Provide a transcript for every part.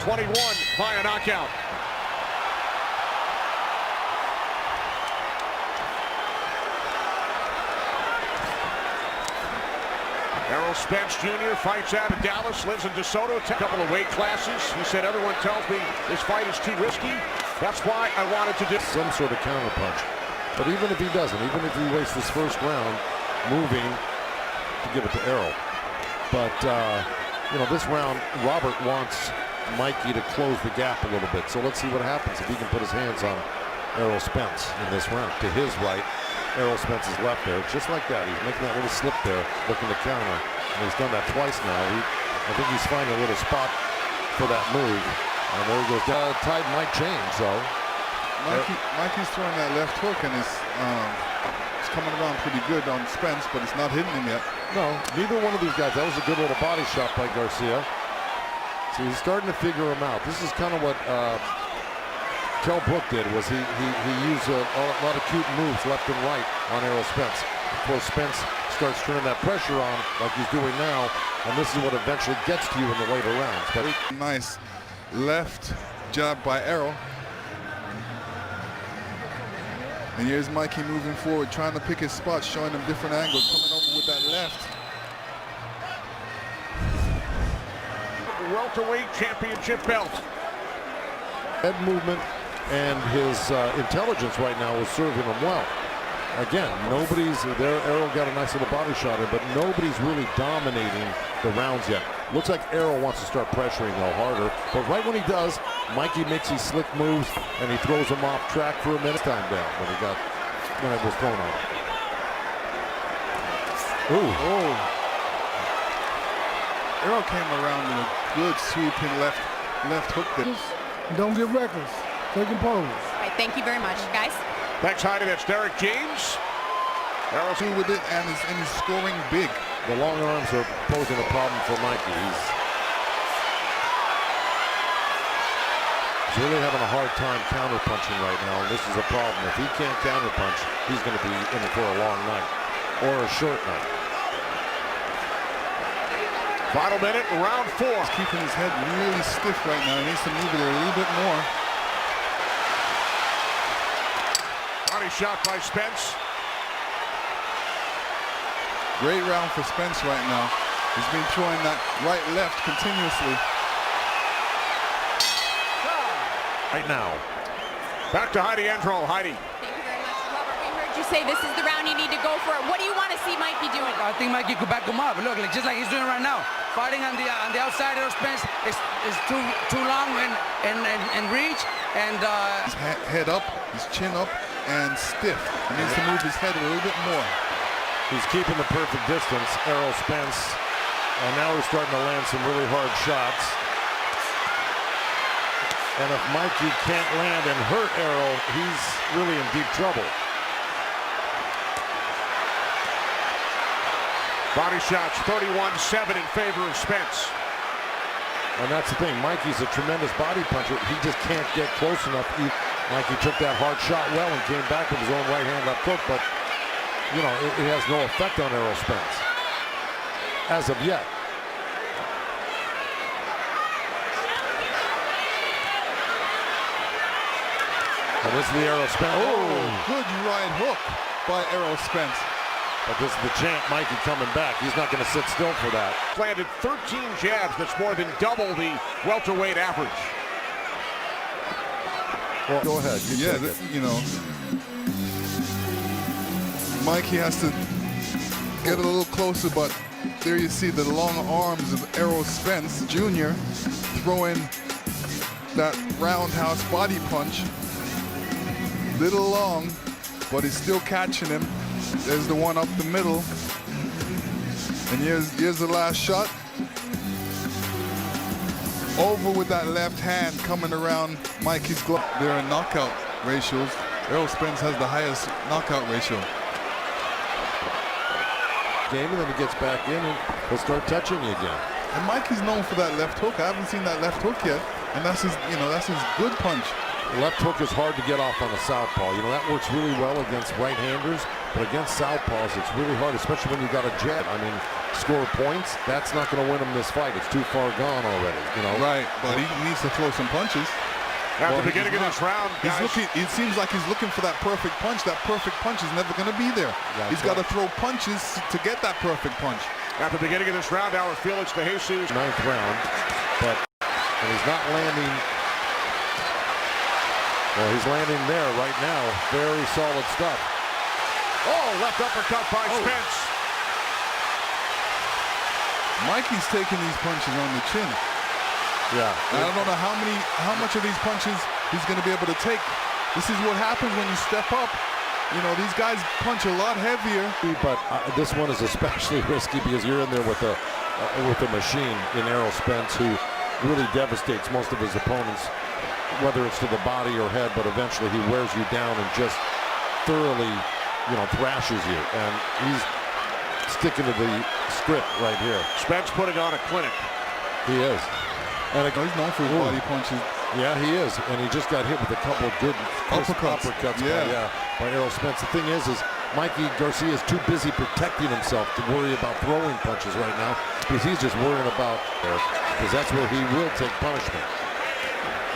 21 via knockout. Errol Spence Jr. fights out of Dallas, lives in DeSoto, a couple of weight classes. He said, everyone tells me this fight is too risky. That's why I wanted to do some sort of counterpunch. But even if he doesn't, even if he wastes this first round moving to give it to Errol. But, you know, this round, Robert wants Mikey to close the gap a little bit. So let's see what happens if he can put his hands on Errol Spence in this round. To his right, Errol Spence's left there, just like that. He's making that little slip there, looking to counter. And he's done that twice now. I think he's finding a little spot for that move. And there he goes. Tide might change, though. Mikey's throwing that left hook, and it's coming around pretty good on Spence, but it's not hitting him yet. No, neither one of these guys. That was a good little body shot by Garcia. So he's starting to figure him out. This is kind of what Kell Brook did, was he used a lot of cute moves left and right on Errol Spence before Spence starts turning that pressure on like he's doing now, and this is what eventually gets to you in the later rounds. But nice left jab by Errol. And here's Mikey moving forward, trying to pick his spot, showing him different angles, coming over with that left. welterweight championship belt. Head movement and his intelligence right now is serving him well. Again, nobody's there. Errol got a nice little body shot in, but nobody's really dominating the rounds yet. Looks like Errol wants to start pressuring though harder, but right when he does, Mikey makes these slick moves and he throws him off track for a minute. Time down when it was thrown on him. Ooh. Oh. Errol came around with a good sweeping left hook there. Don't get reckless. Take compose. All right, thank you very much, guys. Thanks, Heidi. That's Derek James. Errol through with it, and he's scoring big. The long arms are posing a problem for Mikey. He's really having a hard time counterpunching right now, and this is a problem. If he can't counterpunch, he's going to be in for a long night or a short night. Final minute, round 4. He's keeping his head really stiff right now. He needs to move it a little bit more. Body shot by Spence. Great round for Spence right now. He's been throwing that right-left continuously. Right now. Back to Heidi Errol. Heidi. Thank you very much, Robert. We heard you say this is the round you need to go for it. What do you want to see Mikey doing? I think Mikey could back him up. Look, just like he's doing right now. Fighting on the outside of Spence is too long and reach, and his head up, his chin up, and stiff. He needs to move his head a little bit more. He's keeping the perfect distance, Errol Spence, and now he's starting to land some really hard shots. And if Mikey can't land and hurt Errol, he's really in deep trouble. Body shots 31-7 in favor of Spence. And that's the thing, Mikey's a tremendous body puncher. He just can't get close enough. Mikey took that hard shot well and came back with his own right hand left hook, but you know, it has no effect on Errol Spence as of yet. And this is the Errol Spence. Oh, good right hook by Errol Spence. But this is the champ, Mikey, coming back. He's not going to sit still for that. Landed 13 jabs. That's more than double the welterweight average. Well, go ahead. You know, Mikey has to get a little closer, but there you see the long arms of Errol Spence Jr. throwing that roundhouse body punch. Little long, but he's still catching him. There's the one up the middle. And here's the last shot. Over with that left hand coming around Mikey's glove. There are knockout ratios. Errol Spence has the highest knockout ratio. Game, and then he gets back in and he'll start touching you again. And Mikey's known for that left hook. I haven't seen that left hook yet. And that's his, that's his good punch. Left hook is hard to get off on a southpaw. You know, that works really well against right-handers, but against southpaws, it's really hard, especially when you got a jab. I mean, score points, that's not going to win him this fight. It's too far gone already, you know. Right, but he needs to throw some punches. At the beginning of this round, guys, it seems like he's looking for that perfect punch. That perfect punch is never going to be there. He's got to throw punches to get that perfect punch. at the beginning of this round, our Felix de Jesus. 9th round, but he's not landing. Well, he's landing there right now. Very solid stuff. Oh, left uppercut by Spence. Mikey's taking these punches on the chin. Yeah. I don't know how much of these punches he's going to be able to take. This is what happens when you step up. You know, these guys punch a lot heavier. But this one is especially risky because you're in there with a machine in Errol Spence, who really devastates most of his opponents, whether it's to the body or head, but eventually he wears you down and just thoroughly, you know, thrashes you. And he's sticking to the script right here. Spence putting on a clinic. He is. And He's known for his body punches. Yeah, he is, and he just got hit with a couple of good uppercuts by Errol Spence. The thing is Mikey Garcia is too busy protecting himself to worry about throwing punches right now, because he's just worrying about because that's where he will take punishment.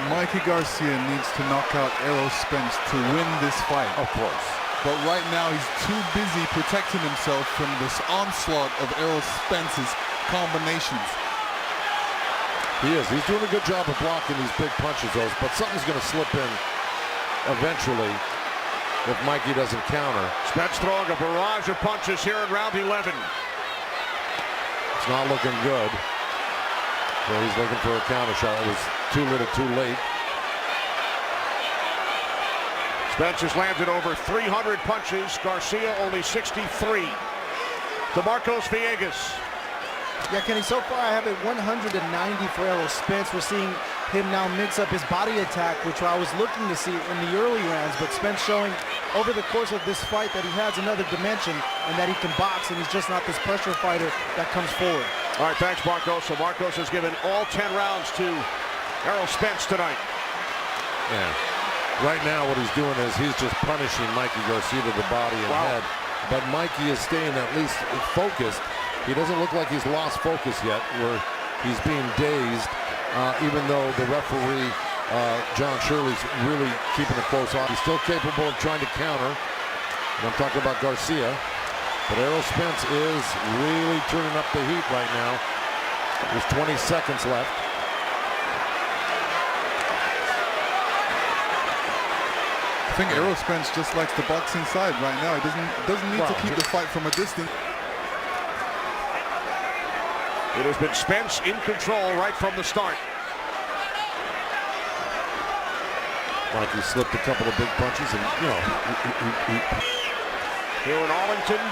Mikey Garcia needs to knock out Errol Spence to win this fight. Of course. But right now he's too busy protecting himself from this onslaught of Errol Spence's combinations. He is. He's doing a good job of blocking these big punches, though, but something's going to slip in eventually if Mikey doesn't counter. Spence throwing a barrage of punches here in round 11. It's not looking good. So he's looking for a counter shot. It was too little too late. Spence has landed over 300 punches. Garcia only 63. To Marcos Villegas. Yeah, Kenny, so far I have it 190 for Errol Spence. We're seeing him now mix up his body attack, which I was looking to see in the early rounds, but Spence showing over the course of this fight that he has another dimension and that he can box, and he's just not this pressure fighter that comes forward. All right, thanks, Marcos. So Marcos has given all 10 rounds to Errol Spence tonight. Yeah. Right now what he's doing is he's just punishing Mikey Garcia to the body and head, but Mikey is staying at least focused. He doesn't look like he's lost focus yet, where he's being dazed, even though the referee, John Shirley's really keeping a close eye. He's still capable of trying to counter, and I'm talking about Garcia, but Errol Spence is really turning up the heat right now. There's 20 seconds left. I think Errol Spence just likes to box inside right now. He doesn't need to keep the fight from a distance. It has been Spence in control right from the start. Mikey slipped a couple of big punches, and you know, Here in Arlington,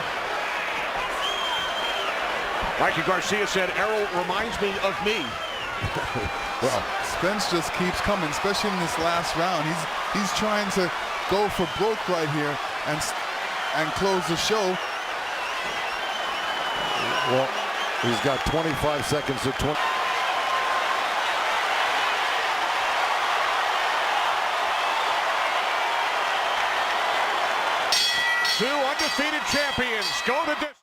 Mikey Garcia said, "Errol reminds me of me." Well, Spence just keeps coming, especially in this last round. He's trying to go for broke right here and close the show. Well, he's got 25 seconds to 20. Two undefeated champions go the distance.